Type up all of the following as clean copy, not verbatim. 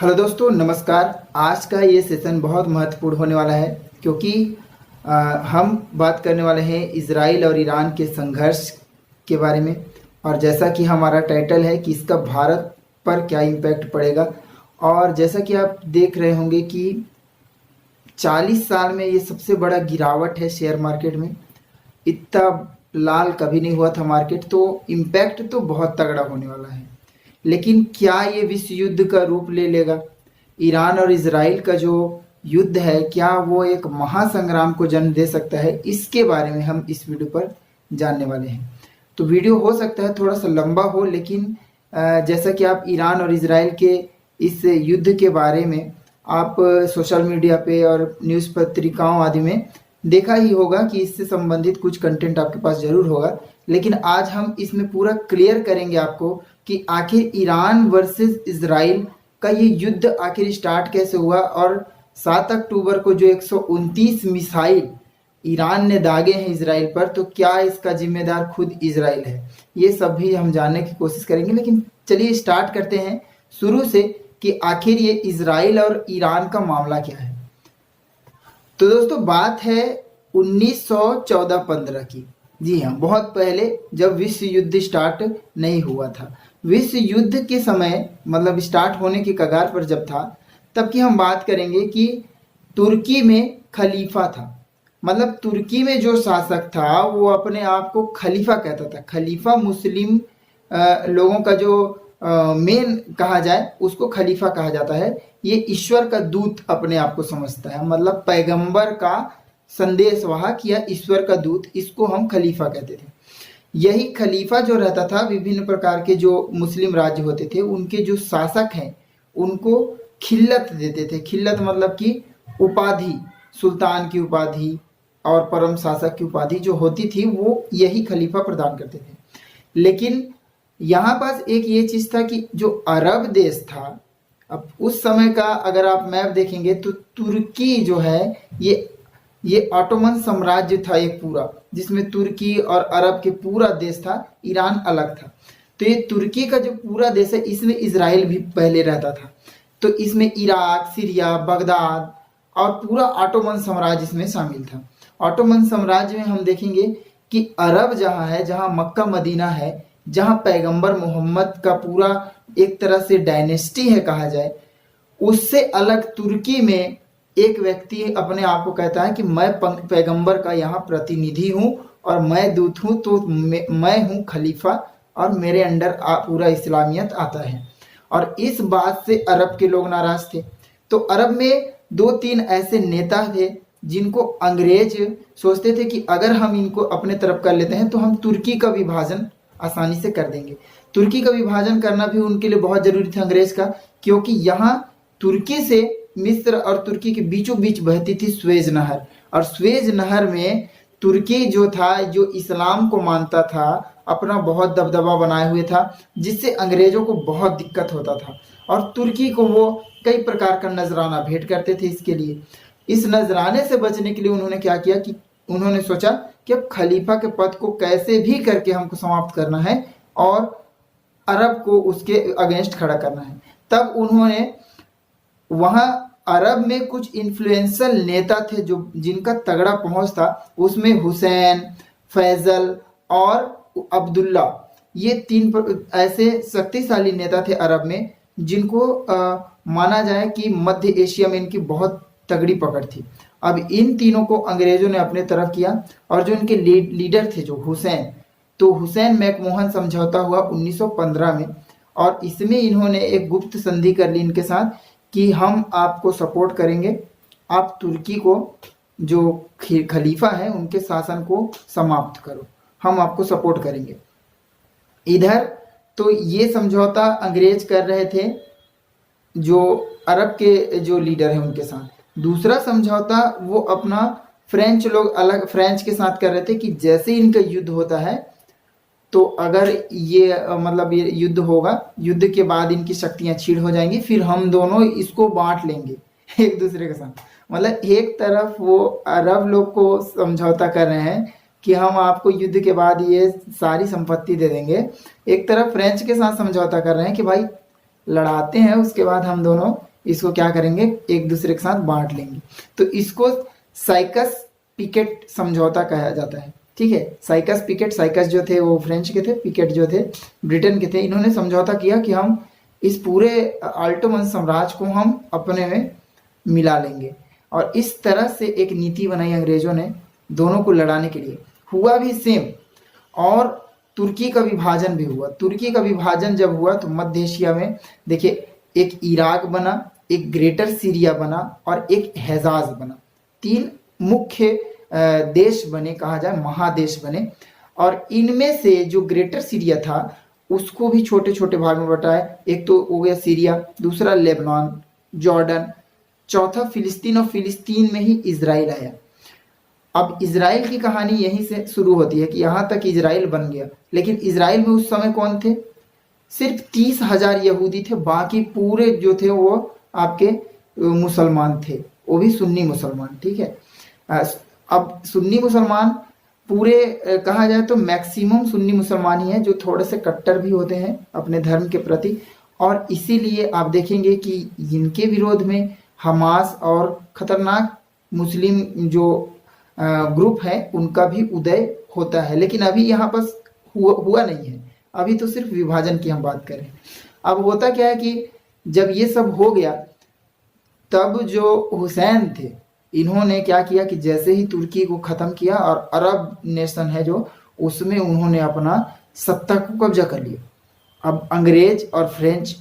Hello दोस्तों, नमस्कार। आज का ये सेशन बहुत महत्वपूर्ण होने वाला है क्योंकि हम बात करने वाले हैं इजराइल और ईरान के संघर्ष के बारे में। और जैसा कि हमारा टाइटल है कि इसका भारत पर क्या इम्पैक्ट पड़ेगा। और जैसा कि आप देख रहे होंगे कि 40 साल में ये सबसे बड़ा गिरावट है शेयर मार्केट में। इतना लाल कभी नहीं हुआ था मार्केट, तो इम्पैक्ट तो बहुत तगड़ा होने वाला है। लेकिन क्या ये विश्व युद्ध का रूप ले लेगा? ईरान और इजराइल का जो युद्ध है, क्या वो एक महासंग्राम को जन्म दे सकता है? इसके बारे में हम इस वीडियो पर जानने वाले हैं। तो वीडियो हो सकता है थोड़ा सा लंबा हो, लेकिन जैसा कि आप ईरान और इजराइल के इस युद्ध के बारे में आप सोशल मीडिया पे और न्यूज़ पत्रिकाओं आदि में देखा ही होगा कि इससे संबंधित कुछ कंटेंट आपके पास जरूर होगा। लेकिन आज हम इसमें पूरा क्लियर करेंगे आपको कि आखिर ईरान वर्सेस इजराइल का ये युद्ध आखिर स्टार्ट कैसे हुआ, और 7 अक्टूबर को जो 129 मिसाइल ईरान ने दागे हैं इजराइल पर, तो क्या इसका जिम्मेदार खुद इजराइल है? ये सब भी हम जानने की कोशिश करेंगे। लेकिन चलिए स्टार्ट करते हैं शुरू से कि आखिर ये इजराइल और ईरान का मामला क्या है। तो दोस्तों, बात है 1914-15 की। जी हाँ, बहुत पहले, जब विश्व युद्ध स्टार्ट नहीं हुआ था। विश्व युद्ध के समय, मतलब स्टार्ट होने की कगार पर जब था, तब की हम बात करेंगे कि तुर्की में खलीफा था। मतलब तुर्की में जो शासक था वो अपने आप को खलीफा कहता था। खलीफा मुस्लिम लोगों का जो मेन कहा जाए उसको खलीफा कहा जाता है। ये ईश्वर का दूत अपने आप को समझता है, मतलब पैगंबर का संदेशवाहक या ईश्वर का दूत, इसको हम खलीफा कहते थे। यही खलीफा जो रहता था, विभिन्न प्रकार के जो मुस्लिम राज्य होते थे उनके जो शासक हैं उनको खिल्लत देते थे। खिल्लत मतलब कि उपाधि, सुल्तान की उपाधि और परम शासक की उपाधि जो होती थी वो यही खलीफा प्रदान करते थे। लेकिन यहाँ पास एक ये चीज था कि जो अरब देश था, अब उस समय का अगर आप मैप देखेंगे तो तुर्की जो है ये ऑटोमन साम्राज्य था एक पूरा, जिसमें तुर्की और अरब के पूरा देश था। ईरान अलग था। तो ये तुर्की का जो पूरा देश है, इसमें इजराइल भी पहले रहता था। तो इसमें इराक, सीरिया, बगदाद और पूरा ऑटोमन साम्राज्य इसमें शामिल था। ऑटोमन साम्राज्य में हम देखेंगे कि अरब जहाँ है, जहाँ मक्का मदीना है, जहाँ पैगंबर मोहम्मद का पूरा एक तरह से डायनेस्टी है कहा जाए, उससे अलग तुर्की में एक व्यक्ति अपने आप को कहता है कि मैं पैगंबर का यहाँ प्रतिनिधि हूँ और मैं दूत हूँ, तो मैं हूँ खलीफा और मेरे अंडर पूरा इस्लामियत आता है। और इस बात से अरब के लोग नाराज थे। तो अरब में 2-3 ऐसे नेता थे जिनको अंग्रेज सोचते थे कि अगर हम इनको अपने तरफ कर लेते हैं तो हम तुर्की का विभाजन आसानी से कर देंगे। तुर्की का विभाजन करना भी उनके लिए बहुत जरूरी था अंग्रेज का, क्योंकि यहाँ तुर्की से मिस्र और तुर्की के बीचों बीच बहती थी स्वेज नहर। और स्वेज नहर में तुर्की जो था, जो इस्लाम को मानता था, अपना बहुत दबदबा बनाए हुए था, जिससे अंग्रेजों को बहुत दिक्कत होता था। और तुर्की को वो कई प्रकार का नजराना भेंट करते थे। इसके लिए, इस नजराने से बचने के लिए उन्होंने क्या किया कि उन्होंने सोचा कि अब खलीफा के पद को कैसे भी करके हमको समाप्त करना है और अरब को उसके अगेंस्ट खड़ा करना है। तब उन्होंने वहां अरब में कुछ इन्फ्लुएंशियल नेता थे जो जिनका तगड़ा पहुंच था। उसमें हुसैन, फैजल और अब्दुल्ला, ये 3 ऐसे शक्तिशाली नेता थे अरब में, जिनको माना जाए कि मध्य एशिया में इनकी बहुत तगड़ी पकड़ थी। अब इन तीनों को अंग्रेजों ने अपने तरफ किया। और जो इनके लीडर थे जो हुसैन, तो हुसैन मैकमोहन समझौता हुआ 1915 में। और इसमें इन्होंने एक गुप्त संधि कर ली इनके साथ कि हम आपको सपोर्ट करेंगे, आप तुर्की को जो खलीफा है उनके शासन को समाप्त करो, हम आपको सपोर्ट करेंगे। इधर तो ये समझौता अंग्रेज कर रहे थे जो अरब के जो लीडर हैं उनके साथ। दूसरा समझौता वो अपना फ्रेंच लोग अलग फ्रेंच के साथ कर रहे थे कि जैसे इनका युद्ध होता है, तो अगर ये मतलब ये युद्ध होगा, युद्ध के बाद इनकी शक्तियां छीड़ हो जाएंगी, फिर हम दोनों इसको बांट लेंगे एक दूसरे के साथ। मतलब एक तरफ वो अरब लोग को समझौता कर रहे हैं कि हम आपको युद्ध के बाद ये सारी संपत्ति दे देंगे, एक तरफ फ्रेंच के साथ समझौता कर रहे हैं कि भाई लड़ाते हैं, उसके बाद हम दोनों इसको क्या करेंगे, एक दूसरे के साथ बांट लेंगे। तो इसको साइकस पिकेट समझौता कहा जाता है। ठीक है, साइकस पिकेट, साइकस जो थे वो फ्रेंच के थे, पिकेट जो थे ब्रिटेन के थे। इन्होंने समझौता किया कि हम इस पूरे ऑटोमन साम्राज्य को हम अपने में मिला लेंगे, और इस तरह से एक नीति बनाई अंग्रेजों ने दोनों को लड़ाने के लिए। हुआ भी सेम। और तुर्की का विभाजन भी हुआ। तुर्की का विभाजन जब हुआ तो मध्य एशिया में देखिए, एक इराक बना, एक ग्रेटर सीरिया बना और एक हेजाज बना। तीन मुख्य देश बने, कहा जाए महादेश बने। और इनमें से जो ग्रेटर सीरिया था उसको भी छोटे छोटे भाग में बंटाया। एक तो हो गया सीरिया, दूसरा लेबनान, जॉर्डन, चौथा फिलिस्तीन, और फिलिस्तीन में ही इजराइल आया। अब इजराइल की कहानी यहीं से शुरू होती है कि यहाँ तक इजराइल बन गया। लेकिन इजराइल में उस समय कौन थे? सिर्फ 30,000 यहूदी थे, बाकी पूरे जो थे वो आपके मुसलमान थे, वो भी सुन्नी मुसलमान। ठीक है, अब सुन्नी मुसलमान पूरे कहा जाए तो मैक्सिमम सुन्नी मुसलमान ही हैं, जो थोड़े से कट्टर भी होते हैं अपने धर्म के प्रति। और इसीलिए आप देखेंगे कि इनके विरोध में हमास और खतरनाक मुस्लिम जो ग्रुप है उनका भी उदय होता है। लेकिन अभी यहाँ पर हुआ नहीं है, अभी तो सिर्फ विभाजन की हम बात करें। अब होता क्या है कि जब ये सब हो गया तब जो हुसैन थे इन्होंने क्या किया कि जैसे ही तुर्की को ख़त्म किया और अरब नेशन है जो, उसमें उन्होंने अपना सत्ता को कब्जा कर लिया। अब अंग्रेज और फ्रेंच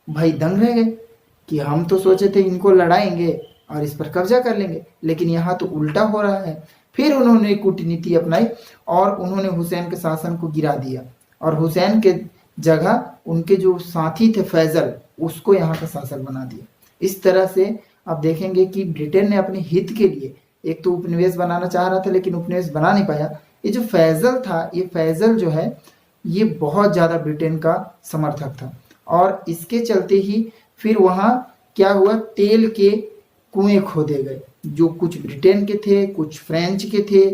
भाई दंग रह गए कि हम तो सोचे थे इनको लड़ाएंगे और इस पर कब्जा कर लेंगे, लेकिन यहाँ तो उल्टा हो रहा है। फिर उन्होंने कूटनीति अपनाई और उन्होंने हुसैन के शासन को गिरा दिया, और हुसैन के जगह उनके जो साथी थे फैजल, उसको यहाँ का शासक बना दिया। इस तरह से आप देखेंगे कि ब्रिटेन ने अपने हित के लिए एक तो उपनिवेश बनाना चाह रहा था, लेकिन उपनिवेश बना नहीं पाया। ये जो फैजल था, ये फैजल जो है ये बहुत ज़्यादा ब्रिटेन का समर्थक था, और इसके चलते ही फिर वहाँ क्या हुआ, तेल के कुएं खोदे गए, जो कुछ ब्रिटेन के थे, कुछ फ्रेंच के थे।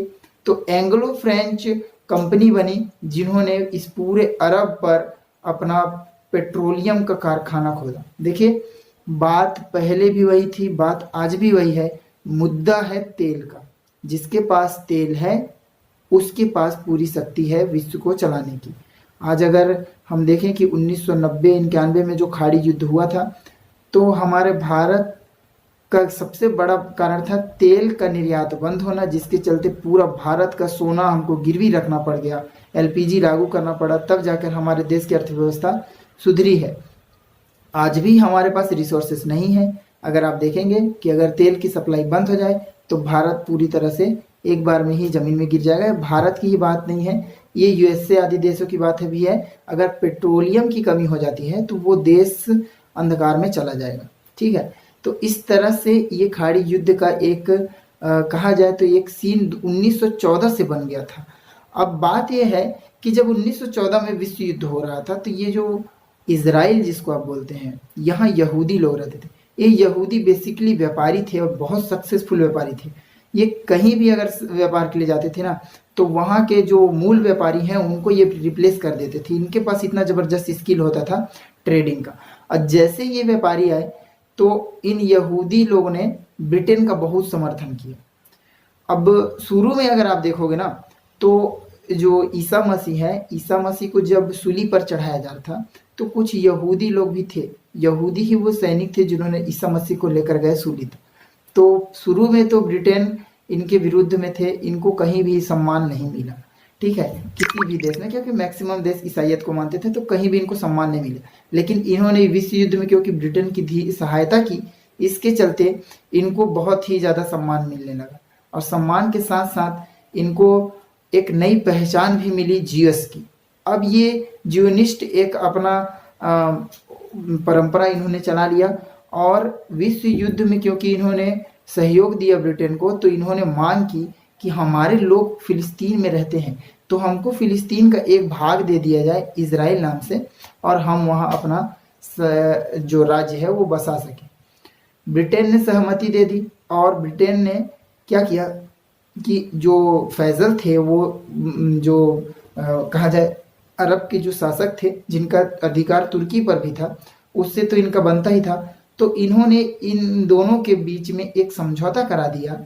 तो एंग्लो फ्रेंच कंपनी बनी जिन्होंने इस पूरे अरब पर अपना पेट्रोलियम का कारखाना खोला। देखिए, बात पहले भी वही थी, बात आज भी वही है। मुद्दा है तेल का। जिसके पास तेल है उसके पास पूरी शक्ति है विश्व को चलाने की। आज अगर हम देखें कि 1990-91 में जो खाड़ी युद्ध हुआ था, तो हमारे भारत का सबसे बड़ा कारण था तेल का निर्यात बंद होना, जिसके चलते पूरा भारत का सोना हमको गिरवी रखना पड़ गया, एलपीजी लागू करना पड़ा, तब जाकर हमारे देश की अर्थव्यवस्था सुधरी है। आज भी हमारे पास रिसोर्सेस नहीं है। अगर आप देखेंगे कि अगर तेल की सप्लाई बंद हो जाए तो भारत पूरी तरह से एक बार में ही जमीन में गिर जाएगा। भारत की ही बात नहीं है, ये यूएसए आदि देशों की बात है भी है। अगर पेट्रोलियम की कमी हो जाती है तो वो देश अंधकार में चला जाएगा। ठीक है, तो इस तरह से ये खाड़ी युद्ध का एक कहा जाए तो एक सीन 1914 से बन गया था। अब बात यह है कि जब 1914 में विश्व युद्ध हो रहा था, तो ये जो इजराइल जिसको आप बोलते हैं, यहाँ यहूदी लोग रहते थे। ये यहूदी बेसिकली व्यापारी थे और बहुत सक्सेसफुल व्यापारी थे। ये कहीं भी अगर व्यापार के लिए जाते थे ना, तो वहाँ के जो मूल व्यापारी हैं उनको ये रिप्लेस कर देते थे। इनके पास इतना ज़बरदस्त स्किल होता था ट्रेडिंग का। और जैसे ये व्यापारी आए तो इन यहूदी लोगों ने ब्रिटेन का बहुत समर्थन किया। अब शुरू में अगर आप देखोगे ना, तो जो ईसा मसीह है, ईसा मसीह को जब सूली पर चढ़ाया जा रहा था तो कुछ यहूदी लोग भी थे। यहूदी ही वो सैनिक थे जिन्होंने ईसा मसीह को लेकर गए सूली तक। तो शुरू में तो ब्रिटेन इनके विरुद्ध में थे, इनको कहीं भी सम्मान नहीं मिला। ठीक है, किसी भी देश में, क्योंकि मैक्सिमम देश ईसाइयत को मानते थे, तो कहीं भी इनको सम्मान नहीं मिला। लेकिन इन्होंने विश्व युद्ध में क्योंकि ब्रिटेन की सहायता की, इसके चलते इनको बहुत ही ज़्यादा सम्मान मिलने लगा। और सम्मान के साथ साथ इनको एक नई पहचान भी मिली जीसस की। अब ये जियोनिस्ट एक अपना परंपरा इन्होंने चला लिया, और विश्व युद्ध में क्योंकि इन्होंने सहयोग दिया ब्रिटेन को, तो इन्होंने मांग की कि हमारे लोग फिलिस्तीन में रहते हैं, तो हमको फिलिस्तीन का एक भाग दे दिया जाए इजराइल नाम से, और हम वहाँ अपना जो राज्य है वो बसा सकें। ब्रिटेन ने सहमति दे दी, और ब्रिटेन ने क्या किया कि जो फैजल थे, वो जो कहा जाए अरब के जो शासक थे जिनका अधिकार तुर्की पर भी था, उससे तो इनका बनता ही था, तो इन्होंने इन दोनों के बीच में एक समझौता करा दिया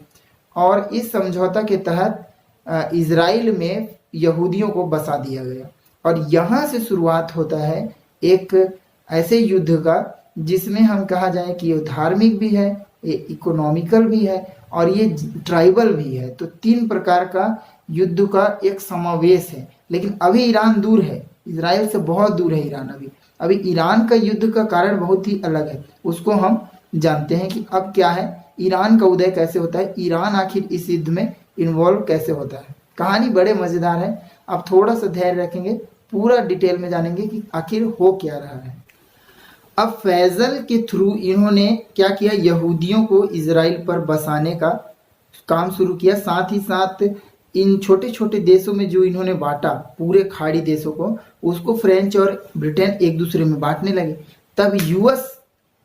और इस समझौता के तहत इज़राइल में यहूदियों को बसा दिया गया। और यहाँ से शुरुआत होता है एक ऐसे युद्ध का जिसमें हम कहा जाए कि ये धार्मिक भी है, ये इकोनॉमिकल भी है और ये ट्राइबल भी है। तो 3 प्रकार का युद्ध का एक समावेश है। लेकिन अभी ईरान दूर है, इजराइल से बहुत दूर है ईरान। अभी ईरान का युद्ध का कारण बहुत ही अलग है, उसको हम जानते हैं कि अब क्या है, ईरान का उदय कैसे होता है, ईरान आखिर इस युद्ध में इन्वॉल्व कैसे होता है। कहानी बड़े मजेदार है। अब थोड़ा सा धैर्य रखेंगे, पूरा डिटेल में जानेंगे कि आखिर हो क्या रहा है। अब फैजल के थ्रू इन्होंने क्या किया, यहूदियों को इजराइल पर बसाने का काम शुरू किया। साथ ही साथ इन छोटे छोटे देशों में जो इन्होंने बांटा, पूरे खाड़ी देशों को, उसको फ्रेंच और ब्रिटेन एक दूसरे में बांटने लगे। तब यूएस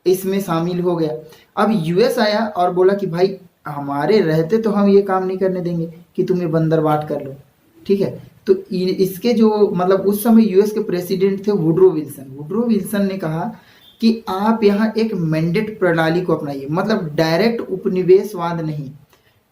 इसमें शामिल हो गया। अब यूएस आया और बोला कि भाई हमारे रहते तो हम ये काम नहीं करने देंगे कि तुम ये बंदरबाट कर लो, ठीक है। तो इसके जो मतलब उस समय यूएस के प्रेसिडेंट थे वुड्रो विल्सन। वुड्रो विल्सन ने कहा कि आप यहाँ एक मैंडेट प्रणाली को अपनाइए, मतलब डायरेक्ट उपनिवेशवाद नहीं,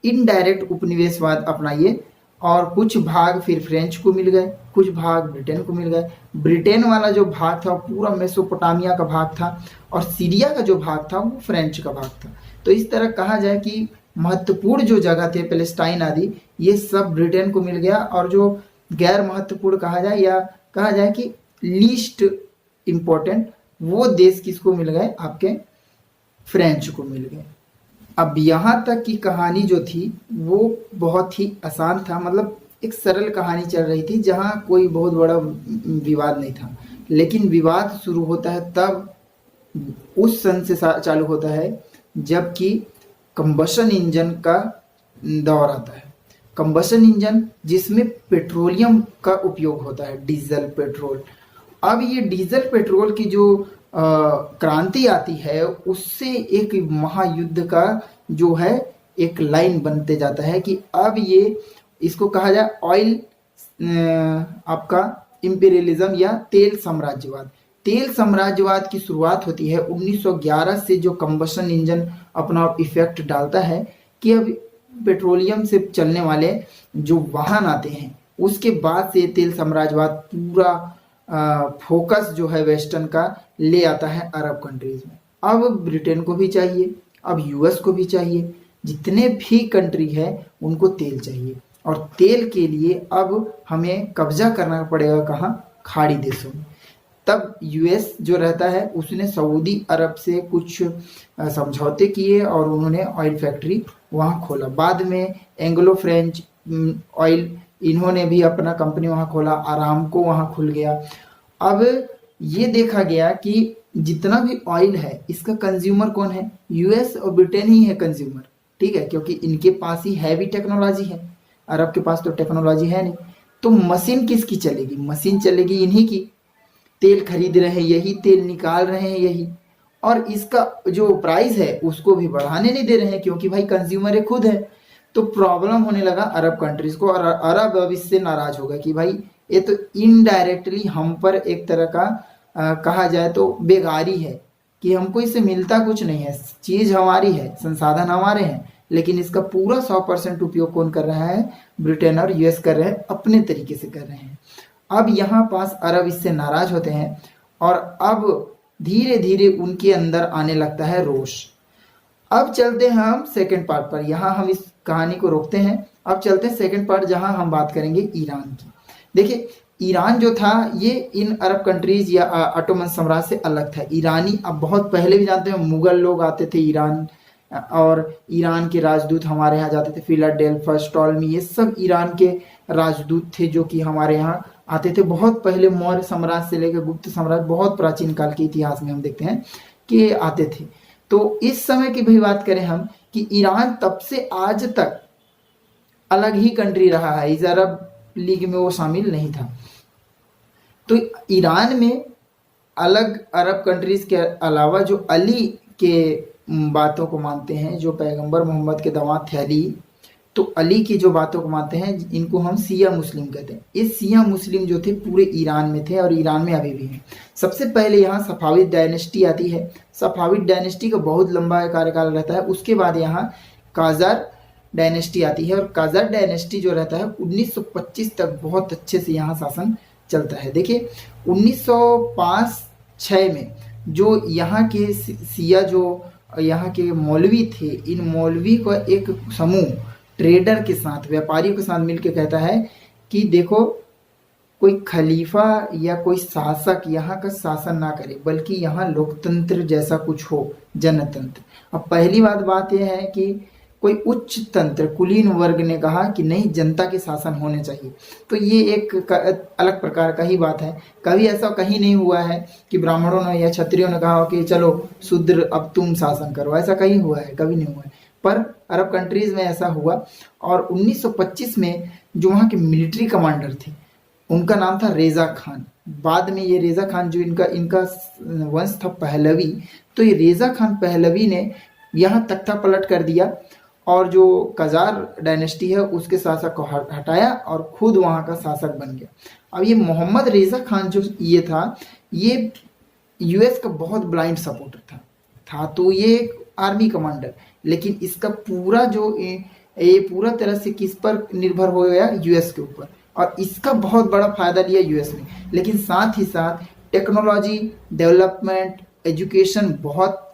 इनडायरेक्ट उपनिवेशवाद अपनाइए। और कुछ भाग फिर फ्रेंच को मिल गए, कुछ भाग ब्रिटेन को मिल गए। ब्रिटेन वाला जो भाग था पूरा मेसोपोटामिया का भाग था और सीरिया का जो भाग था वो फ्रेंच का भाग था। तो इस तरह कहा जाए कि महत्वपूर्ण जो जगह थे पैलेस्टाइन आदि, ये सब ब्रिटेन को मिल गया। और जो गैर महत्वपूर्ण कहा जाए या कहा जाए कि लीस्ट इम्पोर्टेंट, वो देश किसको मिल गए, आपके फ्रेंच को मिल गए। अब यहाँ तक की कहानी जो थी वो बहुत ही आसान था, मतलब एक सरल कहानी चल रही थी जहाँ कोई बहुत बड़ा विवाद नहीं था। लेकिन विवाद शुरू होता है तब उस सन से चालू होता है जबकि कंबशन इंजन का दौर आता है। कंबशन इंजन जिसमें पेट्रोलियम का उपयोग होता है, डीजल पेट्रोल। अब ये डीजल पेट्रोल की जो क्रांति आती है उससे एक महायुद्ध का जो है एक लाइन बनते जाता है कि अब ये इसको कहा जाए ऑयल आपका इंपीरियलिज्म या तेल साम्राज्यवाद। तेल साम्राज्यवाद की शुरुआत होती है 1911 से, जो कंबशन इंजन अपना इफेक्ट डालता है कि अब पेट्रोलियम से चलने वाले जो वाहन आते हैं उसके बाद से तेल साम्राज्यवाद पूरा फोकस जो है वेस्टर्न का ले आता है अरब कंट्रीज में। अब ब्रिटेन को भी चाहिए, अब यूएस को भी चाहिए, जितने भी कंट्री है उनको तेल चाहिए। और तेल के लिए अब हमें कब्जा करना पड़ेगा कहाँ, खाड़ी देशों में। तब यूएस जो रहता है उसने सऊदी अरब से कुछ समझौते किए और उन्होंने ऑयल फैक्ट्री वहाँ खोला। बाद में एंग्लो फ्रेंच ऑयल इन्होंने भी अपना कंपनी वहाँ खोला, आरामको वहाँ खुल गया। अब ये देखा गया कि जितना भी ऑयल है इसका कंज्यूमर कौन है, यूएस और ब्रिटेन ही है कंज्यूमर, ठीक है, क्योंकि इनके पास ही हैवी टेक्नोलॉजी है, अरब के पास तो टेक्नोलॉजी है नहीं। तो मशीन किसकी चलेगी, मशीन चलेगी इन्हीं की। तेल खरीद रहे हैं यही, तेल निकाल रहे हैं यही, और इसका जो प्राइस है उसको भी बढ़ाने नहीं दे रहे हैं क्योंकि भाई कंज्यूमर खुद है। तो प्रॉब्लम होने लगा अरब कंट्रीज को और अरब अब इससे नाराज हो गए कि भाई ये तो इनडायरेक्टली हम पर एक तरह का कहा जाए तो बेगारी है कि हमको इससे मिलता कुछ नहीं है, चीज हमारी है, संसाधन हमारे हैं, लेकिन इसका पूरा 100% उपयोग कौन कर रहा है, ब्रिटेन और यूएस कर रहे हैं, अपने तरीके से कर रहे हैं। अब यहाँ पास अरब इससे नाराज होते हैं और अब धीरे धीरे उनके अंदर आने लगता है रोष। अब चलते हैं हम सेकंड पार्ट पर, यहाँ हम इस कहानी को रोकते हैं। अब चलते हैं सेकंड पार्ट जहाँ हम बात करेंगे ईरान की। देखिए ईरान जो था ये इन अरब कंट्रीज या ऑटोमन साम्राज्य से अलग था। ईरानी अब बहुत पहले भी जानते हैं, मुगल लोग आते थे ईरान और ईरान के राजदूत हमारे यहाँ जाते थे, फिलाडेल्फस, टॉलमी, ये सब ईरान के राजदूत थे जो कि हमारे यहाँ आते थे। बहुत पहले मौर्य साम्राज्य से लेकर गुप्त साम्राज्य, बहुत प्राचीन काल के इतिहास में हम देखते हैं कि आते थे। तो इस समय की भी बात करें हम कि ईरान तब से आज तक अलग ही कंट्री रहा है, इस अरब लीग में वो शामिल नहीं था। तो ईरान में अलग अरब कंट्रीज के अलावा जो अली के बातों को मानते हैं, जो पैगंबर मोहम्मद के दामाद थे अली, तो अली की जो बातों को मानते हैं इनको हम सिया मुस्लिम कहते हैं। ये सिया मुस्लिम जो थे पूरे ईरान में थे और ईरान में अभी भी हैं। सबसे पहले यहाँ सफाविद डायनेस्टी आती है। सफाविद डायनेस्टी का बहुत लंबा कार्यकाल रहता है। उसके बाद यहाँ काजार डायनेस्टी आती है, और काजार डायनेस्टी जो रहता है 1925 तक बहुत अच्छे से यहाँ शासन चलता है। देखिए 1905-6 में जो यहाँ के सिया जो यहाँ के मौलवी थे, इन मौलवी का एक समूह ट्रेडर के साथ, व्यापारियों के साथ मिलकर कहता है कि देखो कोई खलीफा या कोई शासक यहाँ का शासन ना करे, बल्कि यहाँ लोकतंत्र जैसा कुछ हो, जनतंत्र। अब पहली बात यह है कि कोई उच्च तंत्र, कुलीन वर्ग ने कहा कि नहीं, जनता के शासन होने चाहिए। तो ये एक अलग प्रकार का ही बात है। कभी ऐसा कहीं नहीं हुआ है कि ब्राह्मणों ने या क्षत्रियों ने कहा कि चलो शूद्र अब तुम शासन करो, ऐसा कहीं हुआ है? कभी नहीं हुआ है। पर अरब कंट्रीज में ऐसा हुआ। और 1925 में जो वहाँ के मिलिट्री कमांडर थे उनका नाम था रेजा खान। बाद में ये रेजा खान जो इनका वंश था पहलवी, तो ये रेजा खान पहलवी ने यहाँ तख्ता पलट कर दिया और जो कजार डायनेस्टी है उसके शासक को हटाया और खुद वहाँ का शासक बन गया। अब ये मोहम्मद रेजा खान जो ये था, ये यूएस का बहुत ब्लाइंड सपोर्टर था। तो ये एक आर्मी कमांडर, लेकिन इसका पूरा जो ये पूरा तरह से किस पर निर्भर हो गया? यूएस के ऊपर। और इसका बहुत बड़ा फायदा लिया यूएस ने। लेकिन साथ ही साथ टेक्नोलॉजी डेवलपमेंट, एजुकेशन बहुत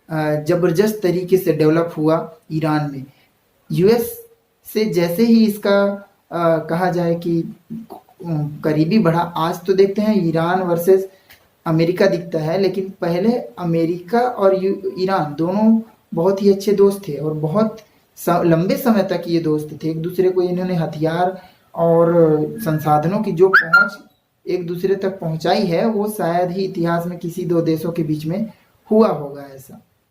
ज़बरदस्त तरीके से डेवलप हुआ ईरान में। यूएस से जैसे ही इसका कहा जाए कि करीबी बढ़ा, आज तो देखते हैं ईरान वर्सेस अमेरिका दिखता है, लेकिन पहले अमेरिका और ईरान दोनों बहुत ही अच्छे दोस्त थे और बहुत लंबे समय तक ये दोस्त थे। एक दूसरे को इन्होंने हथियार और संसाधनों की जो पहुंच एक दूसरे तक पहुंचाई है, वो शायद ही इतिहास में किसी दो देशों के बीच में हुआ होगा ऐसा।